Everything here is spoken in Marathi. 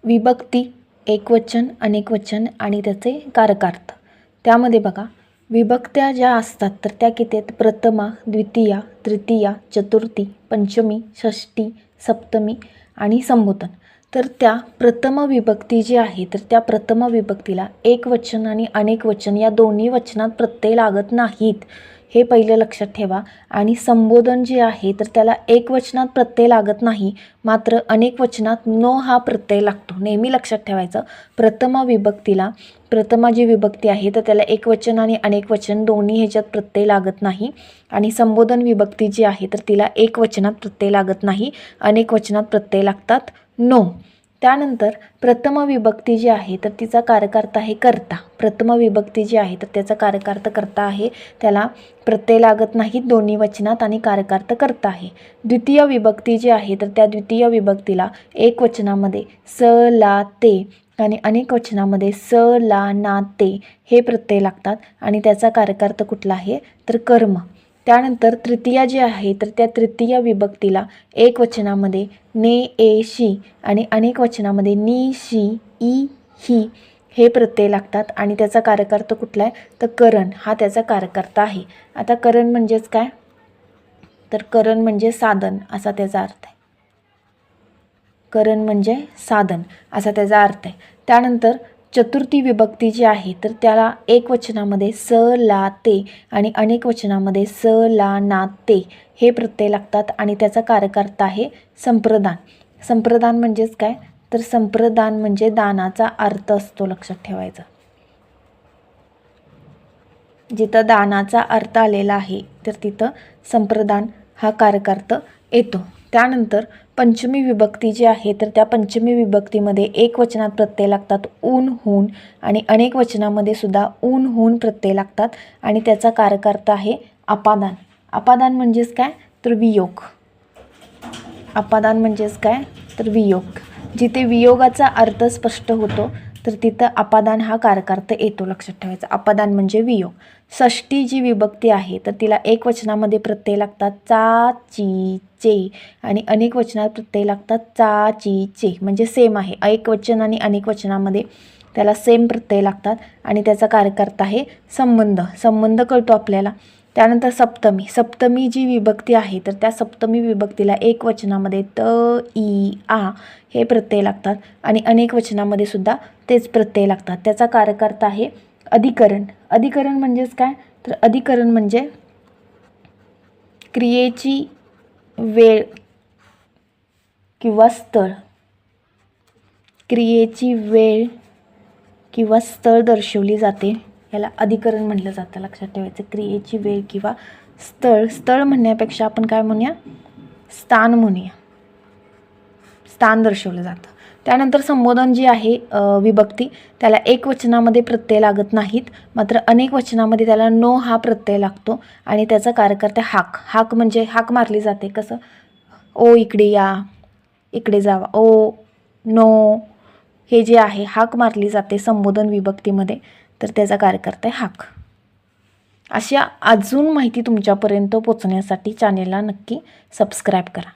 विभक्ती, एकवचन, अनेकवचन आणि त्याचे कारकार्थ. त्यामध्ये बघा, विभक्त्या ज्या असतात तर त्या किती आहेत? प्रथमा, द्वितीया, तृतीया, चतुर्थी, पंचमी, षष्ठी, सप्तमी आणि संबोधन. तर त्या प्रथम विभक्ती जी आहे तर त्या प्रथम विभक्तीला एकवचन आणि अनेकवचन या दोन्ही वचनात प्रत्यय लागत नाहीत, हे पहिलं लक्षात ठेवा. आणि संबोधन जे आहे तर त्याला एकवचनात प्रत्यय लागत नाही, मात्र अनेक वचनात नो हा प्रत्यय लागतो. नेहमी लक्षात ठेवायचं, प्रथम विभक्तीला प्रथमा जी विभक्ती आहे तर त्याला एकवचन आणि अनेकवचन दोन्ही ह्याच्यात प्रत्यय लागत नाही. आणि संबोधन विभक्ती जी आहे तर तिला एकवचनात प्रत्यय लागत नाही, अनेक वचनात प्रत्यय लागतात नो. त्यानंतर प्रथम विभक्ती जी आहे तर तिचा कारकार्थ आहे कर्ता. प्रथम विभक्ती जी आहे तर त्याचा कारकार्थ कर्ता आहे, त्याला प्रत्यय लागत नाहीत दोन्ही वचनात आणि कारकार्थ कर्ता आहे. द्वितीय विभक्ती जी आहे तर त्या द्वितीय विभक्तीला एक वचनामध्ये स, ला, ते आणि अनेक वचनामध्ये स, ला, ना, ते हे प्रत्यय लागतात आणि त्याचा कारकार्थ कुठला आहे तर कर्म. त्यानंतर तृतीया जी आहे तर त्या तृतीय विभक्तीला एक वचनामध्ये ने, ए, शी आणि अनेक वचनामध्ये नी, शी, ई, ही हे प्रत्यय लागतात आणि त्याचा कारकार्थ कुठला आहे तर करण हा त्याचा कारकार्थ आहे. आता करण म्हणजेच काय तर करण म्हणजे साधन असा त्याचा अर्थ आहे. करण म्हणजे साधन असा त्याचा अर्थ आहे. त्यानंतर चतुर्थी विभक्ती जी आहे तर त्याला एक वचनामध्ये स, ला, ते आणि अनेक वचनामध्ये स, ला, ना, ते हे प्रत्यय लागतात आणि त्याचा कारकार्थ आहे संप्रदान. संप्रदान म्हणजेच काय तर संप्रदान म्हणजे दानाचा अर्थ असतो, लक्षात ठेवायचा. जिथं दानाचा अर्थ आलेला आहे तर तिथं संप्रदान हा कारकार्थ येतो. त्यानंतर पंचमी विभक्ती जी आहे तर त्या पंचमी विभक्तीमध्ये एक वचनात प्रत्यय लागतात ऊन, हून आणि अनेक वचनामध्ये सुद्धा ऊन, हून प्रत्यय लागतात आणि त्याचा कारकार्थ आहे अपादान. अपादान म्हणजेच काय तर वियोग. अपादान म्हणजेच काय तर वियोग. जिथे वियोगाचा अर्थ स्पष्ट होतो तर तिथं अपादान हा कारकार्थ येतो, लक्षात ठेवायचा. अपादान म्हणजे वियोग. षष्ठी जी विभक्ती आहे तर तिला एक वचनामध्ये प्रत्यय लागतात चा, ची, चे आणि अनेक वचनात प्रत्यय लागतात चा, ची, चे म्हणजे सेम आहे. एक वचन आणि अनेक वचनामध्ये त्याला सेम प्रत्यय लागतात आणि त्याचा कारकार्थ आहे संबंध. संबंध कळतो आपल्याला. त्यानंतर सप्तमी. सप्तमी जी विभक्ती आहे तर त्या सप्तमी विभक्तीला एक वचनामध्ये त, ई, आ हे प्रत्यय लागतात आणि अनेक वचनामध्ये सुद्धा तेच प्रत्यय लागतात. त्याचा कारकार्थ आहे अधिकरण. अधिकरण म्हणजेच काय तर अधिकरण म्हणजे क्रियेची वेळ किंवा स्थळ. क्रियेची वेळ किंवा स्थळ दर्शवली जाते, याला अधिकरण म्हटलं जातं, लक्षात ठेवायचं. क्रियेची वेळ किंवा स्थळ. स्थळ म्हणण्यापेक्षा आपण काय म्हणूया स्थान म्हणूया. स्थान दर्शवलं जातं. त्यानंतर संबोधन जी आहे विभक्ती त्याला एक वचनामध्ये प्रत्यय लागत नाहीत, मात्र अनेक वचनामध्ये त्याला नो हा प्रत्यय लागतो आणि त्याचा कारकार्थ हाक. हाक म्हणजे हाक मारली जाते. कसं ओ इकडे या, इकडे जावा, ओ, नो हे जे आहे हाक मारली जाते संबोधन विभक्तीमध्ये तर त्याचा कारकार्थ आहे हाक. अशा अजून माहिती तुमच्यापर्यंत पोचण्यासाठी चॅनेलला नक्की सबस्क्राईब करा.